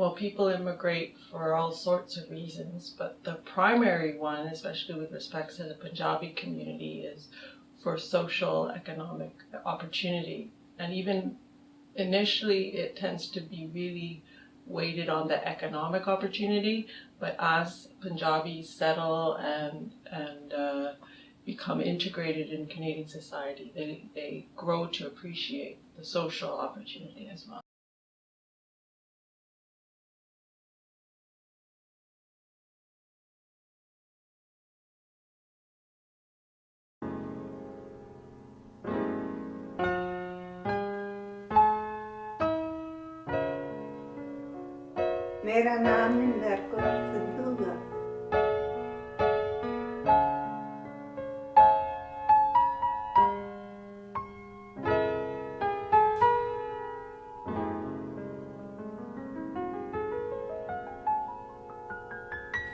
Well, people immigrate for all sorts of reasons, but the primary one, especially with respect to the Punjabi community, is for social, economic opportunity. And even initially, it tends to be really weighted on the economic opportunity, but as Punjabis settle and become integrated in Canadian society, they grow to appreciate the social opportunity as well. मेरा नाम इंदर कौर सिद्धू है।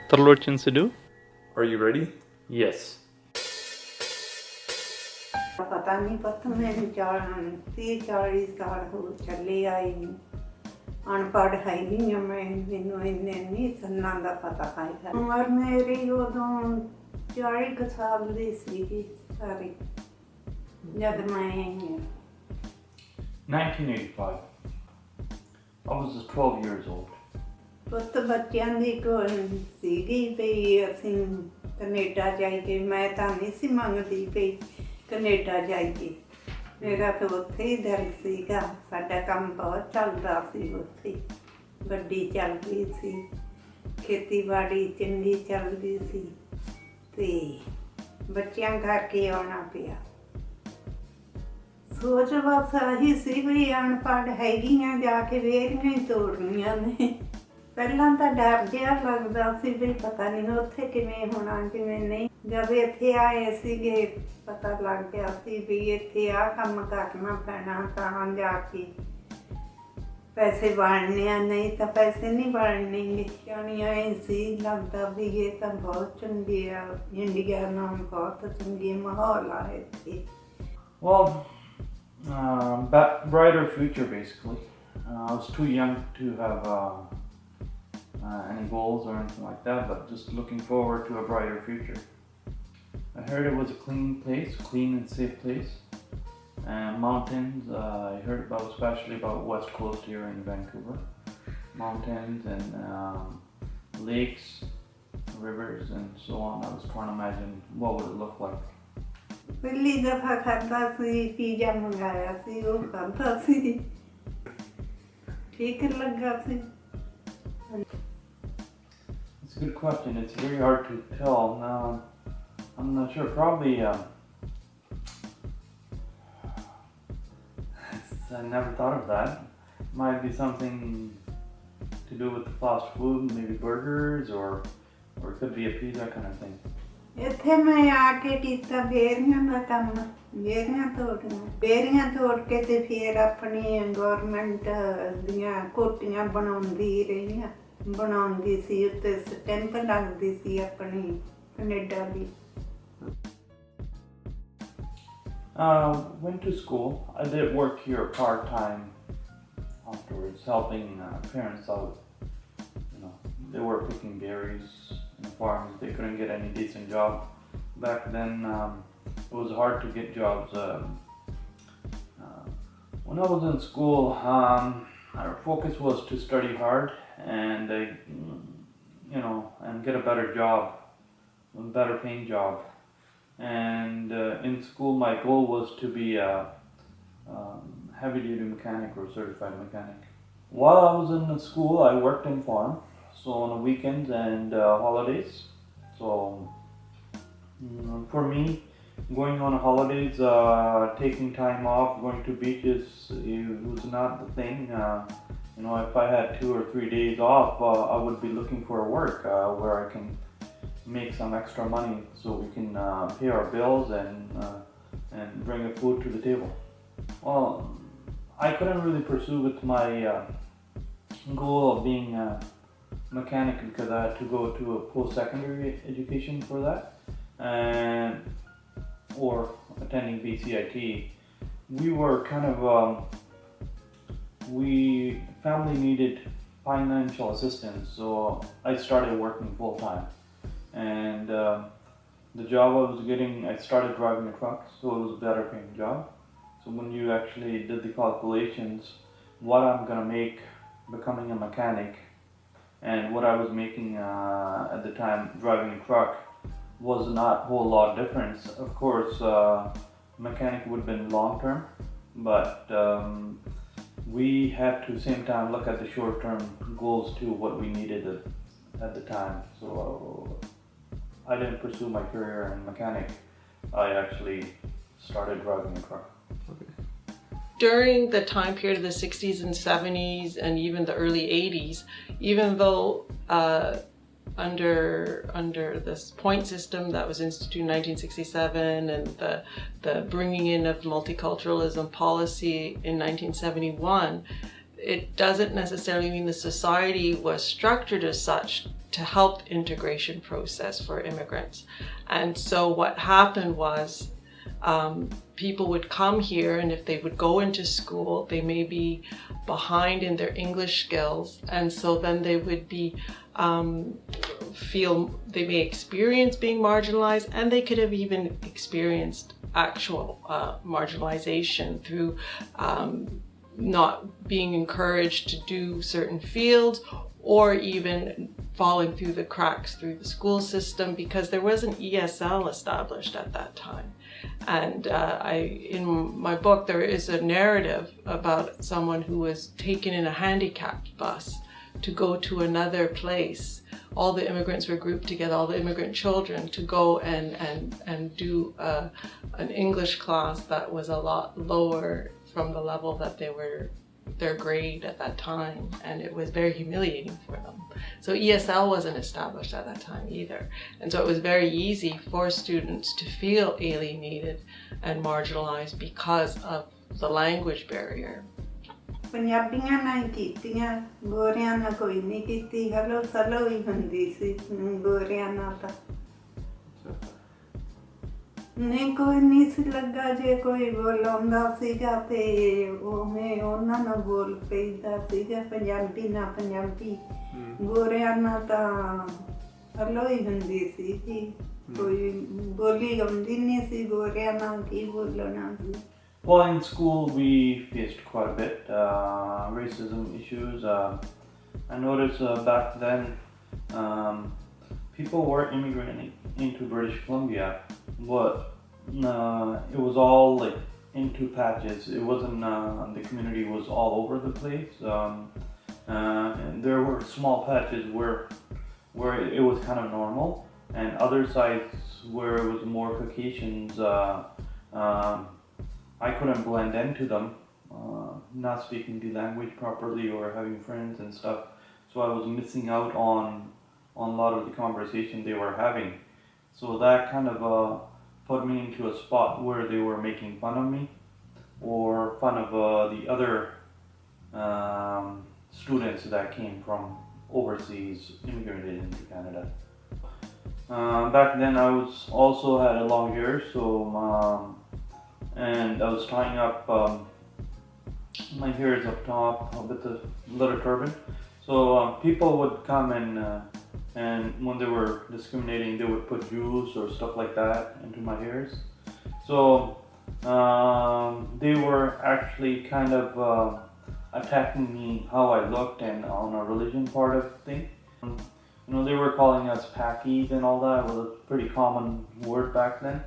Tarlochin Sidhu? Are you ready? Yes. पता नहीं पता मैंने 30-40 साल हो चले आई अनपढ़ है नहीं मैनू इन्ने नहीं सन्ना का पता है उम्र मेरी उदों 40 साल की सी सारी जब मैं आई 1985. I was 12 years old. ਪੁੱਤ ਬੱਚਿਆਂ ਦੀ ਕੋਈ ਸੀਗੀ ਪਈ ਅਸੀਂ ਕੈਨੇਡਾ ਜਾਈਏ ਮੈਂ ਤਾਂ ਨਹੀਂ ਸੀ ਮੰਗਦੀ ਪਈ ਕੈਨੇਡਾ ਜਾਈਏ ਮੇਰਾ ਤਾਂ ਉੱਥੇ ਹੀ ਦਿਲ ਸੀਗਾ ਸਾਡਾ ਕੰਮ ਬਹੁਤ ਚੱਲਦਾ ਸੀ ਉੱਥੇ ਗੱਡੀ ਚੱਲਦੀ ਸੀ ਖੇਤੀਬਾੜੀ ਚੰਗੀ ਚੱਲਦੀ ਸੀ ਤੇ ਬੱਚਿਆਂ ਕਰਕੇ ਆਉਣਾ ਪਿਆ ਸੋਚ ਬਸ ਆਹੀ ਸੀ ਵੀ ਅਨਪੜ੍ਹ ਹੈਗੀਆਂ ਜਾ ਕੇ ਵੇਰੀਆਂ ਹੀ ਤੋੜਨੀਆਂ ਨੇ ਪਹਿਲਾਂ ਤਾਂ ਡਰ ਜਿਹਾ ਲੱਗਦਾ ਸੀ ਵੀ ਪਤਾ ਨਹੀਂ ਉੱਥੇ ਕਿਵੇਂ ਹੋਣਾ ਕਿਵੇਂ ਨਹੀਂ ਜਦ ਇੱਥੇ ਆਏ ਸੀਗੇ ਪਤਾ ਲੱਗ ਗਿਆ ਸੀ ਵੀ ਇੱਥੇ ਆਹ ਕੰਮ ਕਰਨਾ ਪੈਣਾ ਤਾਂ ਜਾ ਕੇ ਪੈਸੇ ਬਣਨੇ ਆ ਨਹੀਂ ਤਾਂ ਪੈਸੇ ਨਹੀਂ ਬਣਨੇ ਜਾਣੀ ਆਏ ਸੀ ਲੱਗਦਾ ਵੀ ਇਹ ਤਾਂ ਬਹੁਤ ਚੰਗੀ ਆ ਇੰਡੀਆ ਨਾਲ ਬਹੁਤ ਚੰਗੀ ਮਾਹੌਲ ਆ ਇੱਥੇ Well, brighter future basically. I was too young to have any goals or anything like that, but just looking forward to a brighter future. I heard it was a clean place, clean and safe place. And mountains, I heard about, especially about West Coast here in Vancouver. Mountains and lakes, rivers and so on. I was trying to imagine what would it look like. ਪਹਿਲੀ ਦਫਾ ਖਾਧਾ ਸੀ pizza ਮੰਗਾਇਆ ਸੀ ਉਹ ਖਾਧਾ ਸੀ ਠੀਕ ਲੱਗਾ ਸੀ It's a good question. It's very hard to tell. Now, I'm not sure. Probably, I never thought of that. Might be something to do with the fast food, maybe burgers, or it could be a pizza kind of thing. ਇੱਥੇ ਮੈਂ ਆ ਕੇ ਕੀਤਾ ਬੇਰੀਆਂ ਦਾ ਕੰਮ ਬੇਰੀਆਂ ਤੋੜ ਕੇ ਤੇ ਫਿਰ ਆਪਣੀ government ਦੀਆਂ ਕੋਟੀਆਂ ਬਣਾਉਂਦੀ ਸੀ ਉੱਤੇ ਸਟੈਂਪ ਲੱਗਦੀ ਸੀ ਆਪਣੀ Canada the Went to school. I did work here part-time afterwards, helping parents out. You know, they were picking berries in farms. They couldn't get any decent job. Back then, it was hard to get jobs. When I was in school, our focus was to study hard and and get a better job, a better paying job. And in school, my goal was to be a heavy-duty mechanic or certified mechanic. While I was in school, I worked in farm, so on the weekends and holidays. So for me, going on holidays, taking time off, going to beaches, it was not the thing. If I had 2 or 3 days off, I would be looking for work where I can make some extra money so we can pay our bills and bring a food to the table. Well, I couldn't really pursue with my goal of being a mechanic because I had to go to a post-secondary education for that or attending BCIT. We were kind of family needed financial assistance, so I started working full time. And the job I was getting, I started driving a truck, so it was a better paying job. So when you actually did the calculations, what I'm gonna make becoming a mechanic and what I was making at the time driving a truck was not a whole lot of difference. Of course, mechanic would have been long term, but we had to same time look at the short term goals too, what we needed at the time. So I didn't pursue my career in mechanic. I actually started driving a truck. Okay. During the time period of the 60s and 70s and even the early 80s, even though under this point system that was instituted in 1967 and the bringing in of multiculturalism policy in 1971, it doesn't necessarily mean the society was structured as such to help the integration process for immigrants. And so what happened was people would come here, and if they would go into school, they may be behind in their English skills, and so then they would be they may experience being marginalized, and they could have even experienced actual marginalization through not being encouraged to do certain fields, or even falling through the cracks through the school system, because there was an ESL established at that time. And in my book, there is a narrative about someone who was taken in a handicapped bus to go to another place. All the immigrants were grouped together, all the immigrant children, to go and do an English class that was a lot lower from the level that they were, their grade at that time, and it was very humiliating for them. So ESL wasn't established at that time either. And so it was very easy for students to feel alienated and marginalized because of the language barrier. ਪੰਜਾਬੀਆਂ ਨਾਲ ਕੀਤੀਆਂ, ਗੋਰਿਆਂ ਨਾਲ ਕੋਈ ਨਹੀਂ ਕੀਤੀ। Hello slow ਹੀ ਹੁੰਦੀ ਸੀ ਗੋਰਿਆਂ ਨਾਲ ਤਾਂ। ਨਹੀਂ ਕੋਈ ਨਹੀਂ ਸੀ ਲੱਗਾ, ਜੇ ਕੋਈ ਬੋਲਾਉਂਦਾ ਸੀਗਾ ਤੇ ਉਵੇਂ ਉਹਨਾਂ ਨਾਲ ਬੋਲ ਪਈਦਾ ਸੀਗਾ, ਪੰਜਾਬੀ ਨਾਲ ਪੰਜਾਬੀ। ਗੋਰਿਆਂ ਨਾਲ ਤਾਂ ਹਲੋ ਹੀ ਹੁੰਦੀ ਸੀ ਜੀ, ਕੋਈ ਬੋਲੀ ਆਉਂਦੀ ਨਹੀਂ ਸੀ, ਗੋਰਿਆਂ ਨਾਲ ਕੀ ਬੋਲਣਾ ਸੀ। Well, in school we faced quite a bit racism issues. I noticed back then people were immigrating into British Columbia, but it was all like in two patches. It wasn't the community was all over the place. And there were small patches where it was kind of normal, and other sites where it was more Caucasians. I couldn't blend into them, not speaking the language properly or having friends and stuff. So I was missing out on a lot of the conversation they were having. So that kind of put me into a spot where they were making fun of me or fun of the other students that came from overseas, immigrated into Canada. Back then I was also had a long hair, so and I was tying up my hair is up top with a little turban. So people would come and when they were discriminating, they would put juice or stuff like that into my hairs. So they were actually kind of attacking me how I looked and on a religion part of thing. You know, they were calling us Pakis and all that. It was a pretty common word back then.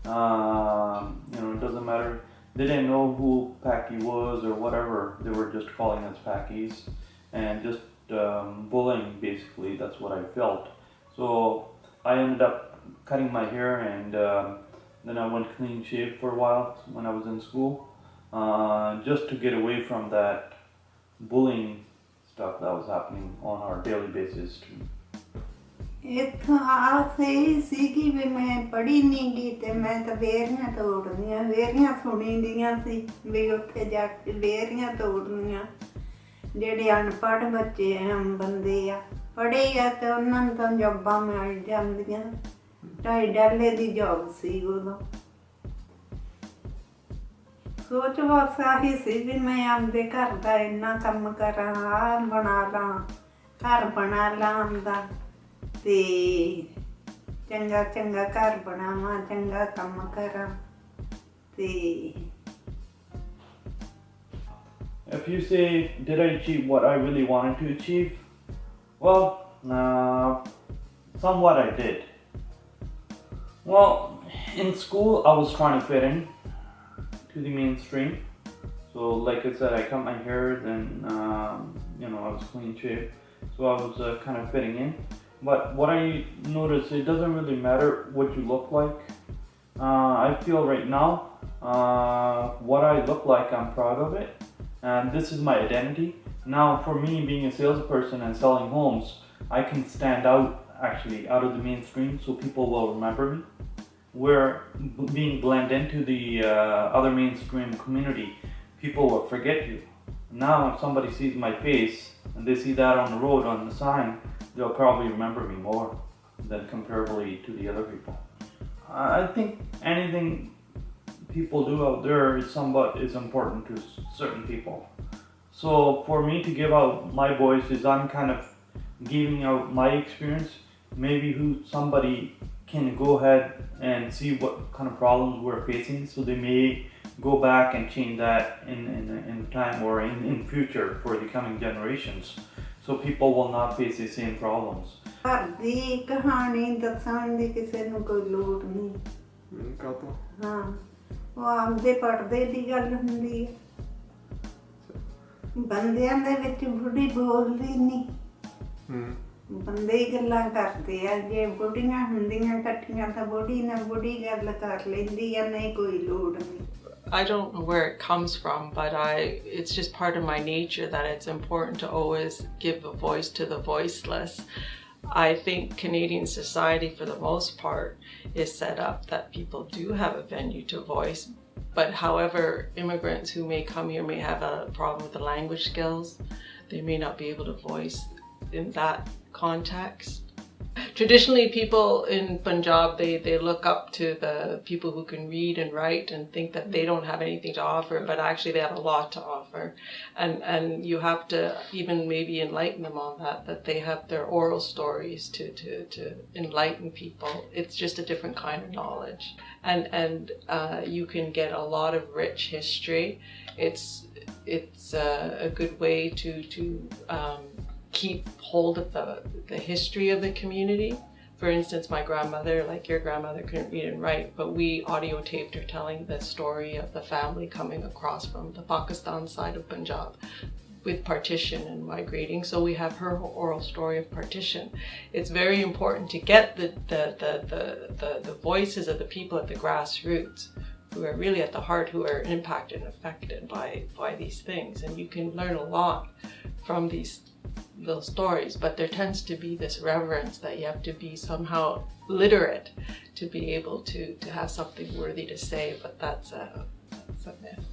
You know, it doesn't matter. They didn't know who Paki was or whatever. They were just calling us Pakis and just bullying, basically. That's what I felt. So I ended up cutting my hair, and then I went clean shaved for a while when I was in school, just to get away from that bullying stuff that was happening on our daily basis too. ਇੱਥੋਂ ਆਸ ਇਹ ਸੀਗੀ ਵੀ ਮੈਂ ਪੜ੍ਹੀ ਨਹੀਂ ਗਈ ਤੇ ਮੈਂ ਤਾਂ ਬੇਰੀਆਂ ਤੋੜਨੀਆਂ, ਬੇਰੀਆਂ ਸੁਣੀ ਦੀਆਂ ਸੀ ਵੀ ਉੱਥੇ ਜਾ ਕੇ ਬੇਰੀਆਂ ਤੋੜਨੀਆਂ। ਜਿਹੜੇ ਅਨਪੜ੍ਹ ਬੱਚੇ ਆਮ ਬੰਦੇ ਆ, ਪੜ੍ਹੇ ਆ ਤੇ ਉਹਨਾਂ ਨੂੰ ਤਾਂ ਜੋਬਾਂ ਮਿਲ ਜਾਂਦੀਆਂ। $2.5 ਦੀ ਜੋਬ ਸੀ ਉਦੋਂ। ਸੋਚ ਬਸ ਆਹੀ ਸੀ ਵੀ ਮੈਂ ਆਪਦੇ ਘਰ ਦਾ ਇੰਨਾ ਕੰਮ ਕਰਾਂ, ਆਹ ਬਣਾ ਲਾਂ, ਘਰ ਬਣਾ ਲਾਂ ਆਪਦਾ, ਤੇ ਚੰਗਾ ਚੰਗਾ ਘਰ ਬਣਾਵਾਂ, ਚੰਗਾ ਕੰਮ ਕਰਾਂ ਤੇ If you say, did I achieve what I really wanted to achieve? Well, somewhat I did. Well, in school I was trying to fit in to the mainstream. So like I said, I cut my hair, then I was clean shaved, so I was kind of fitting in. But what I noticed, it doesn't really matter what you look like. I feel right now, what I look like, I'm proud of it, and this is my identity. Now for me, being a salesperson and selling homes, I can stand out of the mainstream, so people will remember me. Where being blended into the other mainstream community, people will forget you. Now if somebody sees my face and they see that on the road, on the sign, they'll probably remember me more than comparably to the other people. I think anything people do out there is important to certain people. So for me to give out my voice is I'm kind of giving out my experience. Maybe somebody can go ahead and see what kind of problems we're facing, so they may go back and change that in time or in future for the coming generations, so people will not face the same problems. ਘਰ ਦੀ ਕਹਾਣੀ ਦੱਸਣ ਦੀ ਕਿਸੇ ਨੂੰ ਕੋਈ ਲੋੜ ਨਹੀਂ। ਕਾਹਤੋਂ? ਹਾਂ, ਉਹ ਆਪਦੇ ਪਰਦੇ ਦੀ ਗੱਲ ਹੁੰਦੀ ਹੈ। ਬੰਦਿਆਂ ਦੇ ਵਿੱਚ ਬੁੱਢੀ ਬੋਲਦੀ ਨਹੀਂ, ਬੰਦੇ ਹੀ ਗੱਲਾਂ ਕਰਦੇ ਆ। ਜੇ ਬੁੱਢੀਆਂ ਹੁੰਦੀਆਂ ਇਕੱਠੀਆਂ ਤਾਂ ਬੁੱਢੀ ਨਾਲ ਬੁੱਢੀ ਗੱਲ ਕਰ ਲੈਂਦੀ ਆ, ਨਹੀਂ ਕੋਈ ਲੋੜ ਨਹੀਂ। I don't know where it comes from, but it's just part of my nature that it's important to always give a voice to the voiceless. I think Canadian society, for the most part, is set up that people do have a venue to voice. But however, immigrants who may come here may have a problem with the language skills. They may not be able to voice in that context. Traditionally, people in Punjab, they look up to the people who can read and write and think that they don't have anything to offer, but actually they have a lot to offer. And you have to even maybe enlighten them on that they have their oral stories to enlighten people. It's just a different kind of knowledge. And you can get a lot of rich history. It's a good way to keep hold of the history of the community. For instance, my grandmother, like your grandmother, couldn't read and write, but we audio taped her telling the story of the family coming across from the Pakistan side of Punjab with partition and migrating. So we have her oral story of partition. It's very important to get the voices of the people at the grassroots, who are really at the heart, who are impacted and affected by these things. And you can learn a lot from these little stories, but there tends to be this reverence that you have to be somehow literate to be able to have something worthy to say, but that's a myth.